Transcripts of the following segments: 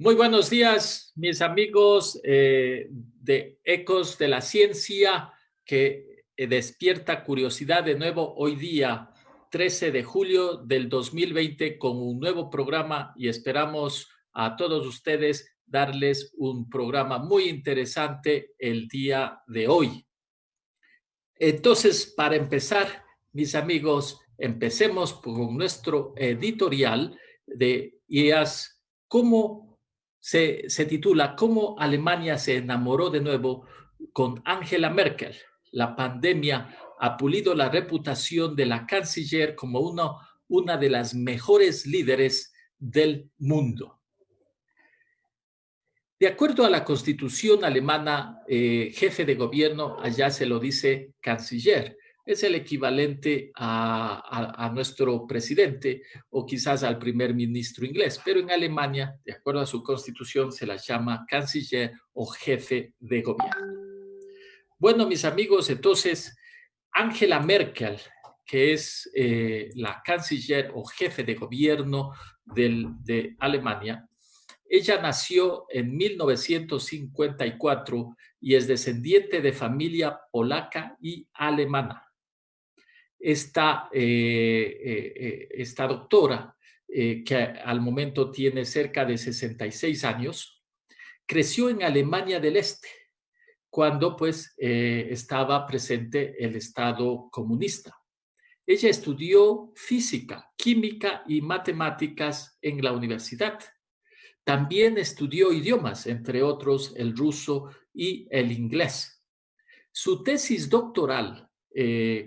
Muy buenos días, mis amigos de Ecos de la Ciencia, que despierta curiosidad de nuevo hoy día, 13 de julio del 2020, con un nuevo programa y esperamos a todos ustedes darles un programa muy interesante el día de hoy. Entonces, para empezar, mis amigos, empecemos con nuestro editorial de IAS, cómo se titula ¿Cómo Alemania se enamoró de nuevo con Angela Merkel? La pandemia ha pulido la reputación de la canciller como una de las mejores líderes del mundo. De acuerdo a la constitución alemana, jefe de gobierno, allá se lo dice canciller, es el equivalente a nuestro presidente o quizás al primer ministro inglés, pero en Alemania, de acuerdo a su constitución, se la llama canciller o jefe de gobierno. Bueno, mis amigos, entonces, Angela Merkel, que es la canciller o jefe de gobierno de Alemania, ella nació en 1954 y es descendiente de familia polaca y alemana. Esta doctora, que al momento tiene cerca de 66 años, creció en Alemania del Este, cuando pues estaba presente el Estado comunista. Ella estudió física, química y matemáticas en la universidad. También estudió idiomas, entre otros el ruso y el inglés. Su tesis doctoral,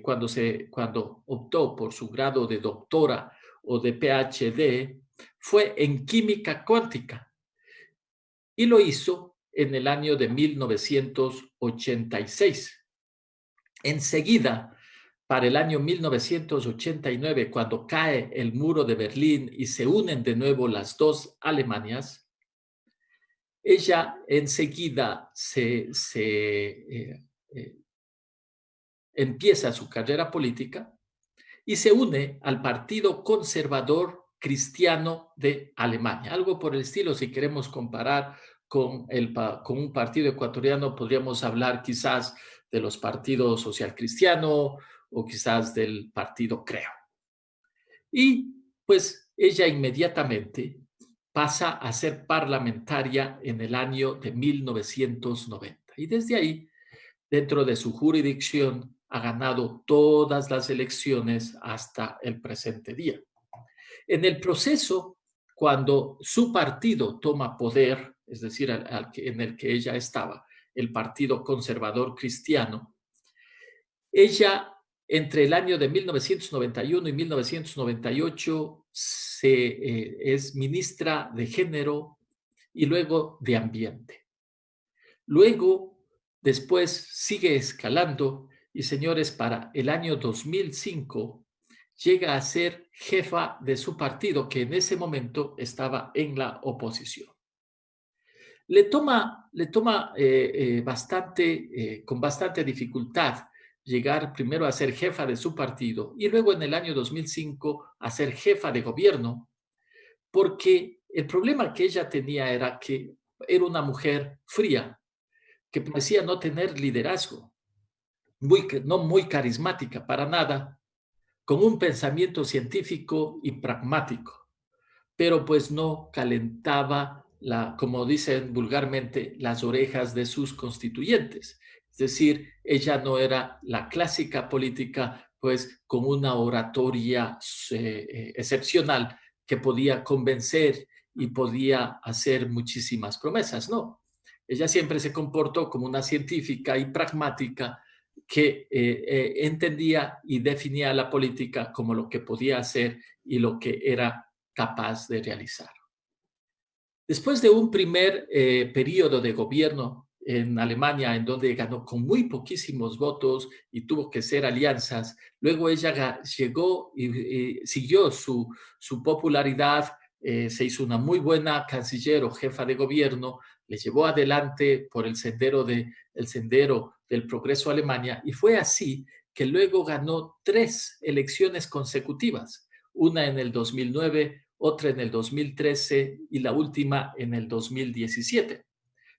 cuando optó por su grado de doctora o de PhD, fue en química cuántica y lo hizo en el año de 1986. Enseguida, para el año 1989, cuando cae el muro de Berlín y se unen de nuevo las dos Alemanias, ella enseguida empieza su carrera política y se une al Partido Conservador Cristiano de Alemania. Algo por el estilo, si queremos comparar con un partido ecuatoriano, podríamos hablar quizás de los partidos Social Cristiano o quizás del partido Creo. Y pues ella inmediatamente pasa a ser parlamentaria en el año de 1990. Y desde ahí, dentro de su jurisdicción, ha ganado todas las elecciones hasta el presente día. En el proceso, cuando su partido toma poder, es decir, en el que ella estaba, el Partido Conservador Cristiano, ella, entre el año de 1991 y 1998, es ministra de Género y luego de Ambiente. Luego, después sigue escalando y, señores, para el año 2005 llega a ser jefa de su partido, que en ese momento estaba en la oposición. Le toma con bastante dificultad llegar primero a ser jefa de su partido y luego en el año 2005 a ser jefa de gobierno, porque el problema que ella tenía era que era una mujer fría, que parecía no tener liderazgo, no muy carismática para nada, con un pensamiento científico y pragmático, pero pues no calentaba, como dicen vulgarmente, las orejas de sus constituyentes. Es decir, ella no era la clásica política, pues con una oratoria excepcional que podía convencer y podía hacer muchísimas promesas, no. Ella siempre se comportó como una científica y pragmática que entendía y definía la política como lo que podía hacer y lo que era capaz de realizar. Después de un primer periodo de gobierno en Alemania, en donde ganó con muy poquísimos votos y tuvo que hacer alianzas, luego ella llegó y siguió su popularidad, se hizo una muy buena canciller o jefa de gobierno, le llevó adelante por el sendero del progreso a Alemania, y fue así que luego ganó 3 elecciones consecutivas, una en el 2009, otra en el 2013 y la última en el 2017.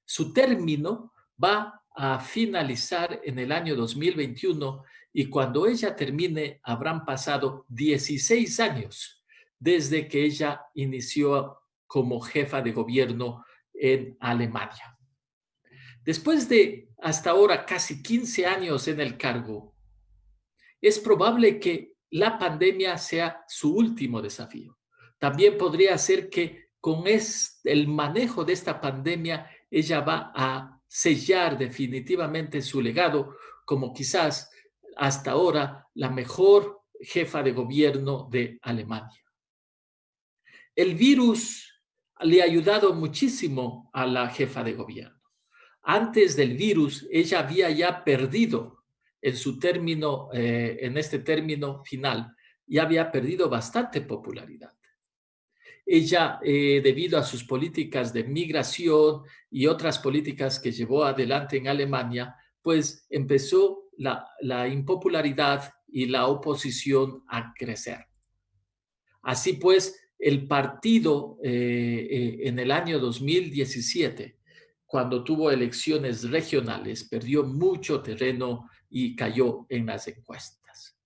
Su término va a finalizar en el año 2021 y cuando ella termine habrán pasado 16 años desde que ella inició como jefa de gobierno en Alemania. Después de hasta ahora casi 15 años en el cargo, es probable que la pandemia sea su último desafío. También podría ser que con el manejo de esta pandemia ella va a sellar definitivamente su legado como quizás hasta ahora la mejor jefa de gobierno de Alemania. El virus le ha ayudado muchísimo a la jefa de gobierno. Antes del virus, ella había ya perdido en su término, en este término final, ya había perdido bastante popularidad. Ella, debido a sus políticas de migración y otras políticas que llevó adelante en Alemania, pues empezó la impopularidad y la oposición a crecer. Así pues, el partido en el año 2017, cuando tuvo elecciones regionales, perdió mucho terreno y cayó en las encuestas.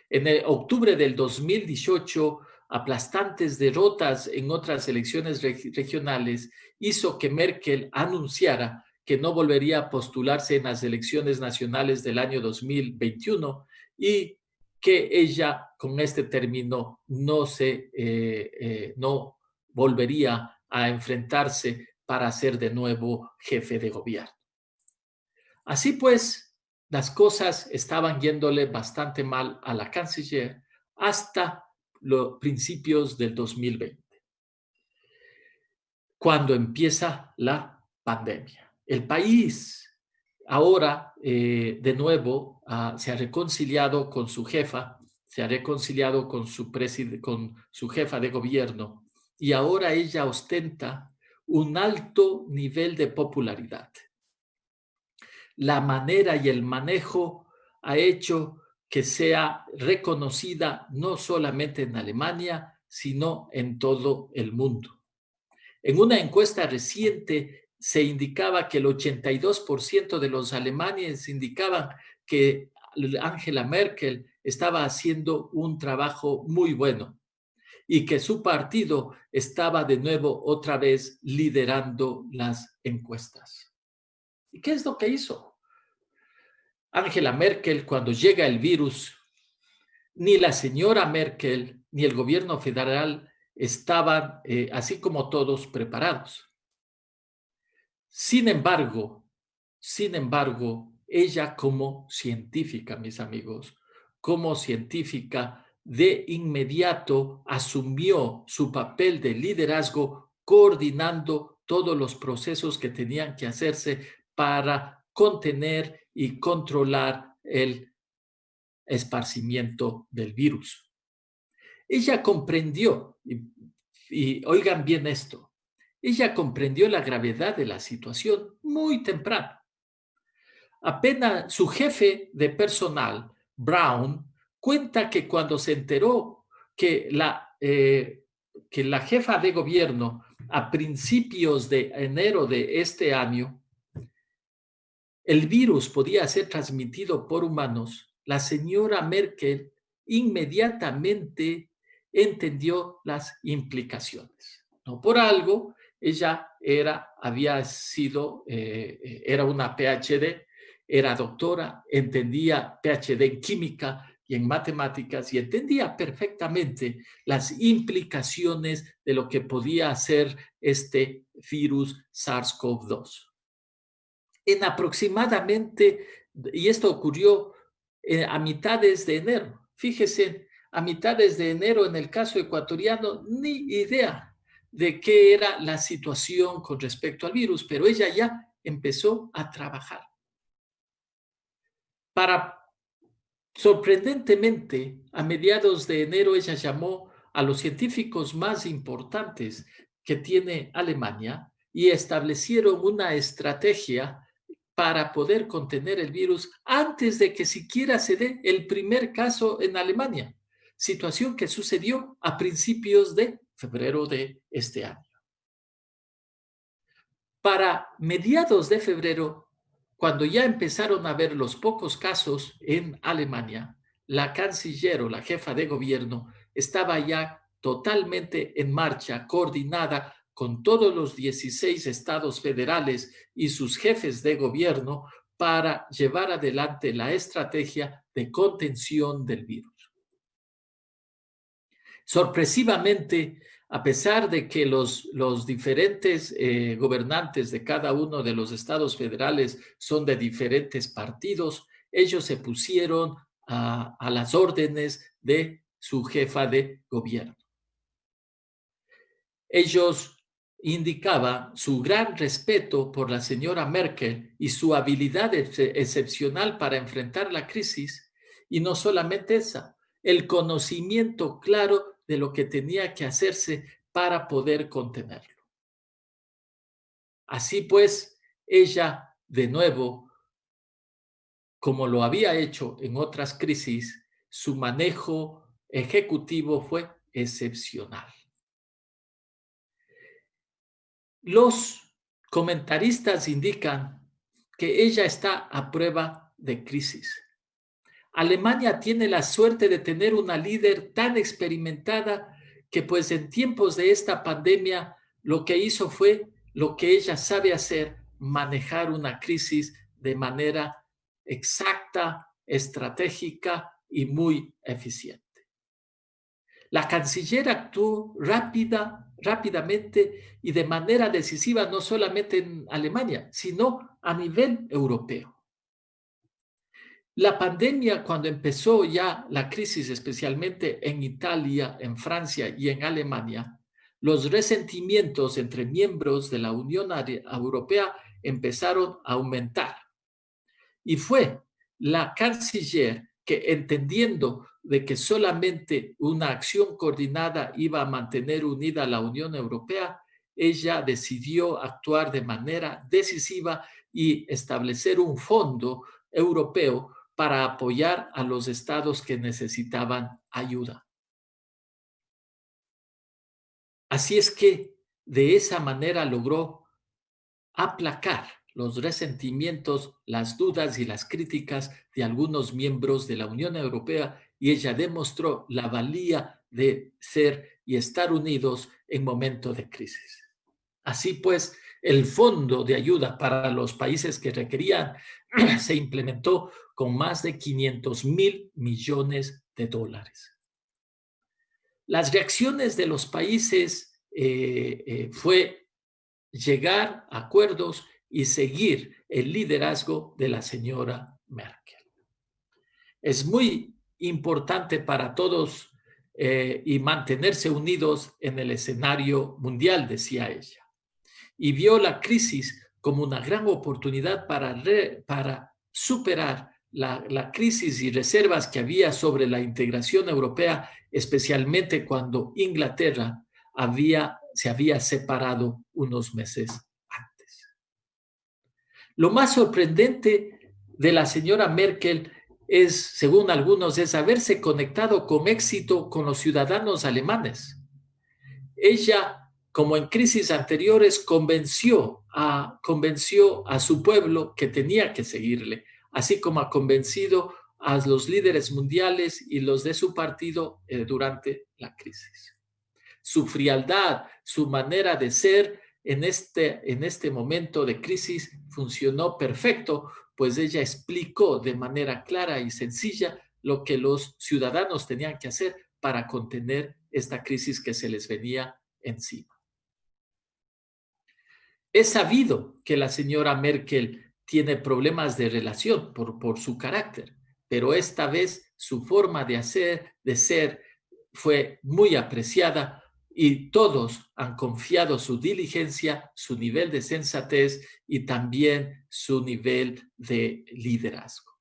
En el octubre del 2018, aplastantes derrotas en otras elecciones regionales hizo que Merkel anunciara que no volvería a postularse en las elecciones nacionales del año 2021 y que ella con este término no volvería a enfrentarse para ser de nuevo jefe de gobierno. Así pues, las cosas estaban yéndole bastante mal a la canciller hasta los principios del 2020, cuando empieza la pandemia. El país ahora, de nuevo, se ha reconciliado con su jefa, se ha reconciliado con su jefa de gobierno y ahora ella ostenta un alto nivel de popularidad. La manera y el manejo ha hecho que sea reconocida no solamente en Alemania, sino en todo el mundo. En una encuesta reciente se indicaba que el 82% de los alemanes indicaban que Angela Merkel estaba haciendo un trabajo muy bueno y que su partido estaba de nuevo otra vez liderando las encuestas. ¿Y qué es lo que hizo Angela Merkel cuando llega el virus? Ni la señora Merkel ni el gobierno federal estaban, así como todos, preparados. Sin embargo, ella como científica, mis amigos, como científica, de inmediato asumió su papel de liderazgo coordinando todos los procesos que tenían que hacerse para contener y controlar el esparcimiento del virus. Ella comprendió, y oigan bien esto, ella comprendió la gravedad de la situación muy temprano. Apenas su jefe de personal, Brown, cuenta que cuando se enteró que la jefa de gobierno a principios de enero de este año, el virus podía ser transmitido por humanos, la señora Merkel inmediatamente entendió las implicaciones. No por algo, ella era una PhD, era doctora, entendía PhD en química y en matemáticas y entendía perfectamente las implicaciones de lo que podía hacer este virus SARS-CoV-2. En aproximadamente, y esto ocurrió a mitades de enero. Fíjese, a mitades de enero en el caso ecuatoriano, ni idea de qué era la situación con respecto al virus, pero ella ya empezó a trabajar. Sorprendentemente, a mediados de enero ella llamó a los científicos más importantes que tiene Alemania y establecieron una estrategia para poder contener el virus antes de que siquiera se dé el primer caso en Alemania, situación que sucedió a principios de febrero de este año. Para mediados de febrero, cuando ya empezaron a haber los pocos casos en Alemania, la canciller o la jefa de gobierno estaba ya totalmente en marcha, coordinada con todos los 16 estados federales y sus jefes de gobierno para llevar adelante la estrategia de contención del virus. Sorpresivamente, a pesar de que los diferentes gobernantes de cada uno de los estados federales son de diferentes partidos, ellos se pusieron a las órdenes de su jefa de gobierno. Ellos indicaban su gran respeto por la señora Merkel y su habilidad excepcional para enfrentar la crisis, y no solamente esa, el conocimiento claro de lo que tenía que hacerse para poder contenerlo. Así pues, ella, de nuevo, como lo había hecho en otras crisis, su manejo ejecutivo fue excepcional. Los comentaristas indican que ella está a prueba de crisis. Alemania tiene la suerte de tener una líder tan experimentada que pues en tiempos de esta pandemia lo que hizo fue lo que ella sabe hacer, manejar una crisis de manera exacta, estratégica y muy eficiente. La canciller actuó rápidamente y de manera decisiva, no solamente en Alemania, sino a nivel europeo. La pandemia, cuando empezó ya la crisis, especialmente en Italia, en Francia y en Alemania, los resentimientos entre miembros de la Unión Europea empezaron a aumentar. Y fue la canciller que, entendiendo de que solamente una acción coordinada iba a mantener unida a la Unión Europea, ella decidió actuar de manera decisiva y establecer un fondo europeo para apoyar a los estados que necesitaban ayuda. Así es que de esa manera logró aplacar los resentimientos, las dudas y las críticas de algunos miembros de la Unión Europea, y ella demostró la valía de ser y estar unidos en momentos de crisis. Así pues, el fondo de ayuda para los países que requerían se implementó con más de 500.000 millones de dólares. Las reacciones de los países fue llegar a acuerdos y seguir el liderazgo de la señora Merkel. Es muy importante para todos y mantenerse unidos en el escenario mundial, decía ella. Y vio la crisis como una gran oportunidad para superar la crisis y reservas que había sobre la integración europea, especialmente cuando Inglaterra se había separado unos meses antes. Lo más sorprendente de la señora Merkel es, según algunos, es haberse conectado con éxito con los ciudadanos alemanes. Ella, como en crisis anteriores, convenció a su pueblo que tenía que seguirle, así como ha convencido a los líderes mundiales y los de su partido durante la crisis. Su frialdad, su manera de ser en este momento de crisis funcionó perfecto, pues ella explicó de manera clara y sencilla lo que los ciudadanos tenían que hacer para contener esta crisis que se les venía encima. Es sabido que la señora Merkel tiene problemas de relación por su carácter, pero esta vez su forma de ser, fue muy apreciada y todos han confiado su diligencia, su nivel de sensatez y también su nivel de liderazgo.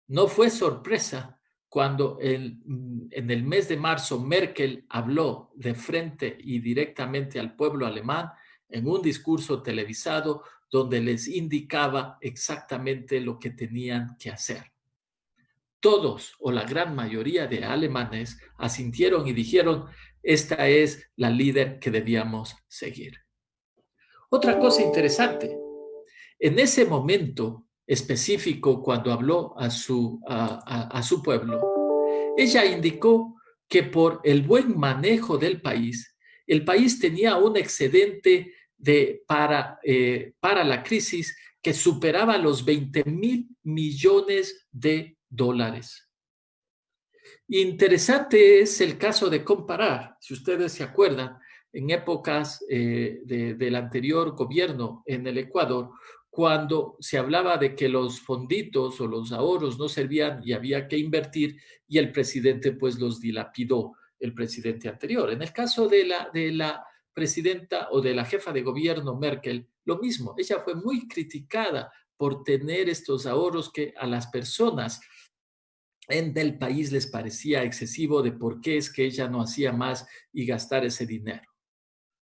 No fue sorpresa cuando en el mes de marzo Merkel habló de frente y directamente al pueblo alemán en un discurso televisado donde les indicaba exactamente lo que tenían que hacer. todos o la gran mayoría de alemanes asintieron y dijeron, esta es la líder que debíamos seguir. Otra cosa interesante, en ese momento específico, cuando habló a su pueblo, ella indicó que por el buen manejo del país, el país tenía un excedente para la crisis que superaba los 20.000 millones de dólares. Interesante es el caso de comparar, si ustedes se acuerdan, en épocas del anterior gobierno en el Ecuador, cuando se hablaba de que los fonditos o los ahorros no servían y había que invertir, y el presidente pues los dilapidó, el presidente anterior. En el caso de la presidenta o de la jefa de gobierno Merkel, lo mismo, ella fue muy criticada por tener estos ahorros que a las personas en el país les parecía excesivo, de por qué es que ella no hacía más y gastar ese dinero.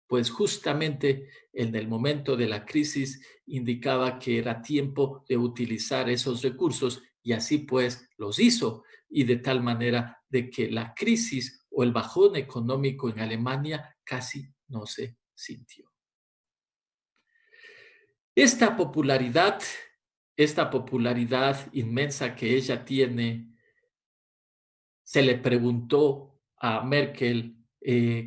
Pues justamente en el momento de la crisis indicaba que era tiempo de utilizar esos recursos, y así pues los hizo, y de tal manera de que la crisis o el bajón económico en Alemania casi no se sintió. Esta popularidad, esta popularidad inmensa que ella tiene, se le preguntó a Merkel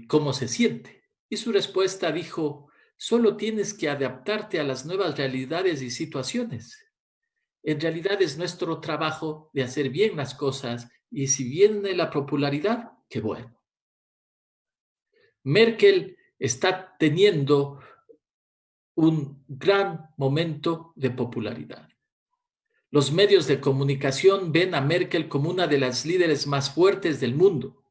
cómo se siente, y su respuesta dijo: solo tienes que adaptarte a las nuevas realidades y situaciones. En realidad es nuestro trabajo de hacer bien las cosas, y si viene la popularidad, qué bueno. Merkel está teniendo un gran momento de popularidad. Los medios de comunicación ven a Merkel como una de las líderes más fuertes del mundo,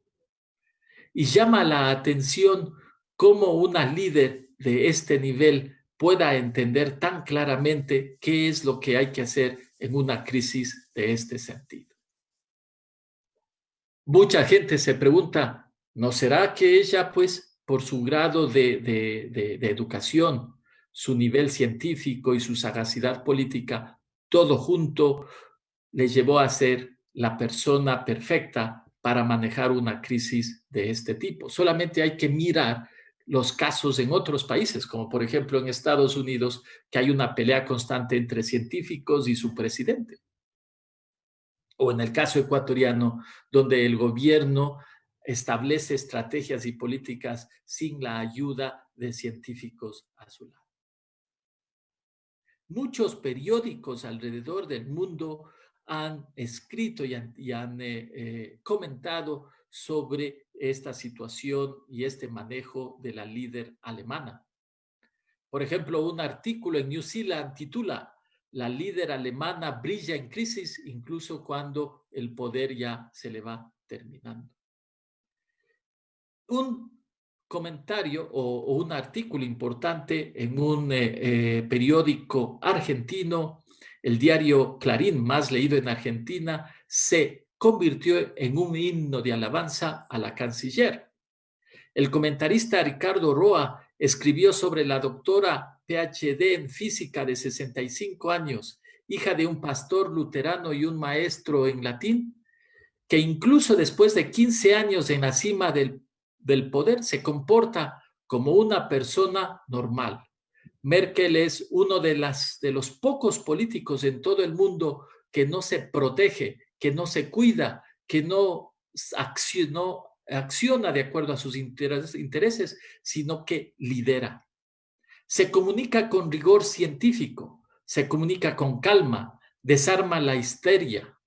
y llama la atención cómo una líder de este nivel pueda entender tan claramente qué es lo que hay que hacer en una crisis de este sentido. Mucha gente se pregunta, ¿no será que ella, pues, por su grado de educación, su nivel científico y su sagacidad política, todo junto, le llevó a ser la persona perfecta para manejar una crisis de este tipo? Solamente hay que mirar los casos en otros países, como por ejemplo en Estados Unidos, que hay una pelea constante entre científicos y su presidente. O en el caso ecuatoriano, donde el gobierno establece estrategias y políticas sin la ayuda de científicos a su lado. Muchos periódicos alrededor del mundo han escrito y han comentado sobre esta situación y este manejo de la líder alemana. Por ejemplo, un artículo en New Zealand titula: La líder alemana brilla en crisis incluso cuando el poder ya se le va terminando. Un comentario o un artículo importante en un periódico argentino, el diario Clarín, más leído en Argentina, se convirtió en un himno de alabanza a la canciller. El comentarista Ricardo Roa escribió sobre la doctora PhD en física de 65 años, hija de un pastor luterano y un maestro en latín, que incluso después de 15 años en la cima del poder se comporta como una persona normal. Merkel es uno de los pocos políticos en todo el mundo que no se protege, que no se cuida, que no acciona de acuerdo a sus intereses, sino que lidera. Se comunica con rigor científico, se comunica con calma, desarma la histeria.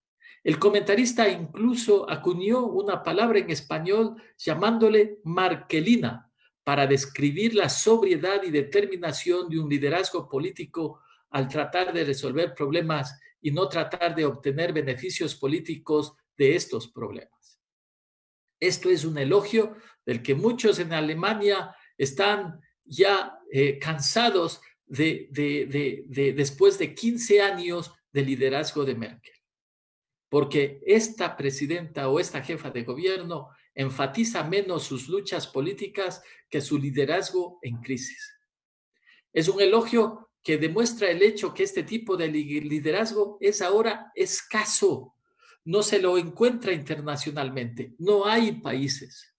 El comentarista incluso acuñó una palabra en español llamándole markelina para describir la sobriedad y determinación de un liderazgo político al tratar de resolver problemas y no tratar de obtener beneficios políticos de estos problemas. Esto es un elogio del que muchos en Alemania están ya cansados después de 15 años de liderazgo de Merkel, porque esta presidenta o esta jefa de gobierno enfatiza menos sus luchas políticas que su liderazgo en crisis. Es un elogio que demuestra el hecho que este tipo de liderazgo es ahora escaso. no se lo encuentra internacionalmente. No hay países.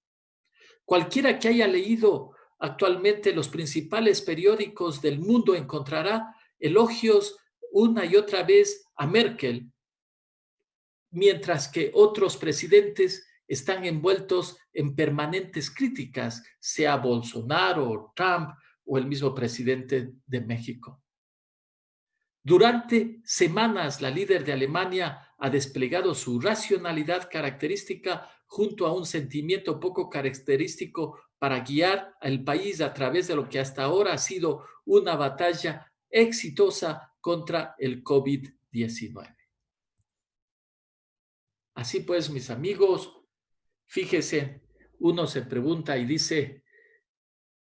Cualquiera que haya leído actualmente los principales periódicos del mundo encontrará elogios una y otra vez a Merkel, mientras que otros presidentes están envueltos en permanentes críticas, sea Bolsonaro, Trump o el mismo presidente de México. Durante semanas, la líder de Alemania ha desplegado su racionalidad característica junto a un sentimiento poco característico para guiar al país a través de lo que hasta ahora ha sido una batalla exitosa contra el COVID-19. Así pues, mis amigos, fíjese, uno se pregunta y dice,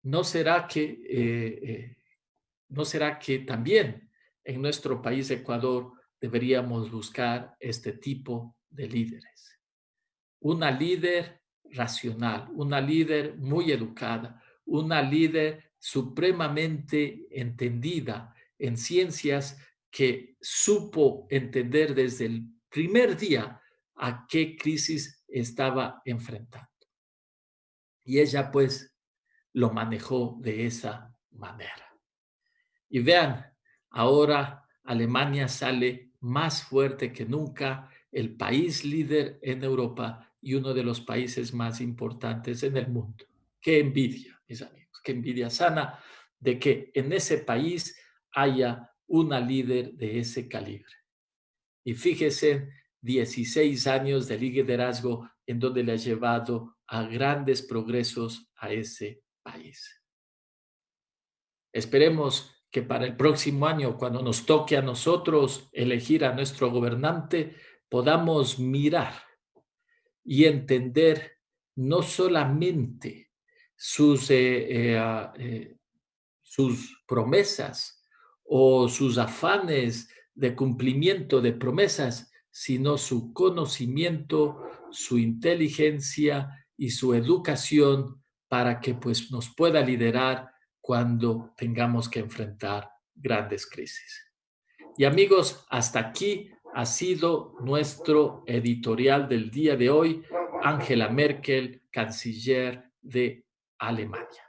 ¿no será que también en nuestro país, Ecuador, deberíamos buscar este tipo de líderes? Una líder racional, una líder muy educada, una líder supremamente entendida en ciencias, que supo entender desde el primer día a qué crisis estaba enfrentando. Y ella pues lo manejó de esa manera. Y vean, ahora Alemania sale más fuerte que nunca, el país líder en Europa y uno de los países más importantes en el mundo. Qué envidia, mis amigos, qué envidia sana de que en ese país haya una líder de ese calibre. Y fíjese, 16 años de liderazgo en donde le ha llevado a grandes progresos a ese país. Esperemos que para el próximo año, cuando nos toque a nosotros elegir a nuestro gobernante, podamos mirar y entender no solamente sus promesas o sus afanes de cumplimiento de promesas, sino su conocimiento, su inteligencia y su educación para que pues nos pueda liderar cuando tengamos que enfrentar grandes crisis. Y amigos, hasta aquí ha sido nuestro editorial del día de hoy. Angela Merkel, canciller de Alemania.